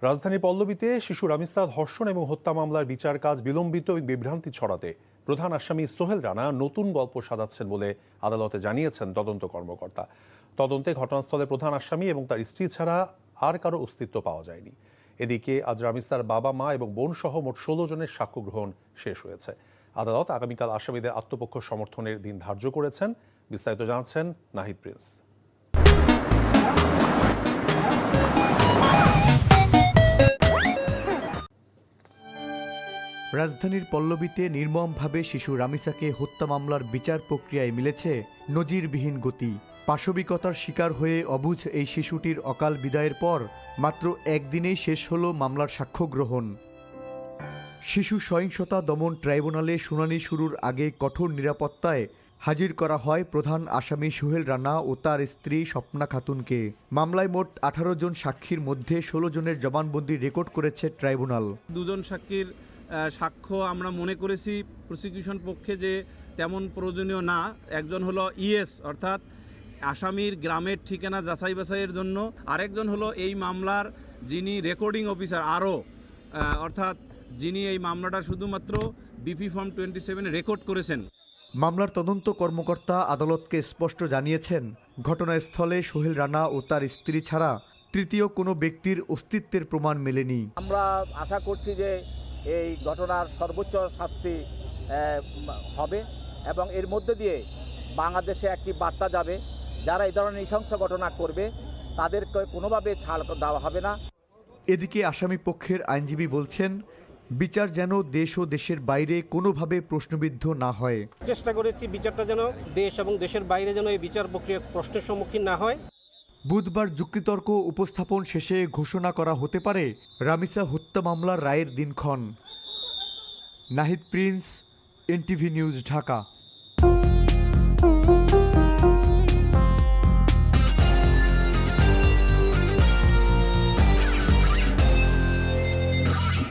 রাজধানী পল্লবীতে শিশু রামিসা ধর্ষণ এবং হত্যা মামলার বিচার কাজ বিলম্বিত এবং বিভ্রান্তি ছড়াতে প্রধান আসামি সোহেল রানা নতুন গল্প সাজাচ্ছেন বলে আদালতে জানিয়েছেন তদন্ত কর্মকর্তা। তদন্তে ঘটনাস্থলে প্রধান আসামি এবং তার স্ত্রী ছাড়া আর কারো অস্তিত্ব পাওয়া যায়নি। এদিকে আজ রামিসার বাবা মা এবং বোন সহ মোট ১৬ জনের সাক্ষ্য গ্রহণ শেষ হয়েছে। আদালত আগামীকাল আসামিদের আত্মপক্ষ সমর্থনের দিন ধার্য করেছেন। বিস্তারিত জানাচ্ছেন নাহিদ প্রিন্স। রাজধানীর পল্লবীতে নির্মমভাবে শিশু রামিসাকে হত্যা মামলার বিচার প্রক্রিয়ায় মিলেছে নজিরবিহীন গতি। পাশবিকতার শিকার হয়ে অবুঝ এই শিশুটির অকাল বিদায়ের পর মাত্র একদিনেই শেষ হলো মামলার সাক্ষ্য গ্রহণ। শিশু সহিংসতা দমন ট্রাইব্যুনালে শুনানি শুরুর আগে কঠোর নিরাপত্তায় হাজির করা হয় প্রধান আসামি সোহেল রানা ও তার স্ত্রী স্বপ্না খাতুনকে। মামলায় মোট ১৮ জন সাক্ষীর মধ্যে ১৬ জনের জবানবন্দি রেকর্ড করেছে ট্রাইব্যুনাল। দুজন সাক্ষীর সাক্ষ্য আমরা মনে করেছি প্রসিকিউশন পক্ষে যে তেমন প্রয়োজনীয় না। একজন হলো ইএস অর্থাৎ আসামির গ্রামের ঠিকানা যাচাই বাছাইয়ের জন্য, আরেকজন হলো এই মামলার যিনি রেকর্ডিং অফিসার অর্থাৎ যিনি এই মামলাটা শুধুমাত্র বিপি ফর্ম 27 রেকর্ড করেছেন। মামলার তদন্ত কর্মকর্তা আদালতকে স্পষ্ট জানিয়েছেন, ঘটনাস্থলে সোহেল রানা ও তার স্ত্রী ছাড়া তৃতীয় কোনো ব্যক্তির অস্তিত্বের প্রমাণ মেলেনি। আমরা আশা করছি যে এই ঘটনার সর্বোচ্চ শাস্তি হবে এবং এর মধ্যে দিয়ে বাংলাদেশে একটি বার্তা যাবে, যারা এই ধরনের নৃশংস ঘটনা করবে তাদেরকে কোনোভাবে ছাড় দেওয়া হবে না। এদিকে আসামি পক্ষের আইনজীবী বলছেন, বিচার যেন দেশ ও দেশের বাইরে কোনোভাবে প্রশ্নবিদ্ধ না হয়। চেষ্টা করেছি বিচারটা যেন দেশ এবং দেশের বাইরে যেন এই বিচার প্রক্রিয়া প্রশ্নের সম্মুখীন না হয়। বুধবার যুক্তিতর্ক উপস্থাপন শেষে ঘোষণা করা হতে পারে রামিসা হত্যা মামলার রায়ের দিনক্ষণ। Nahid Prince, NTV news, Dhaka.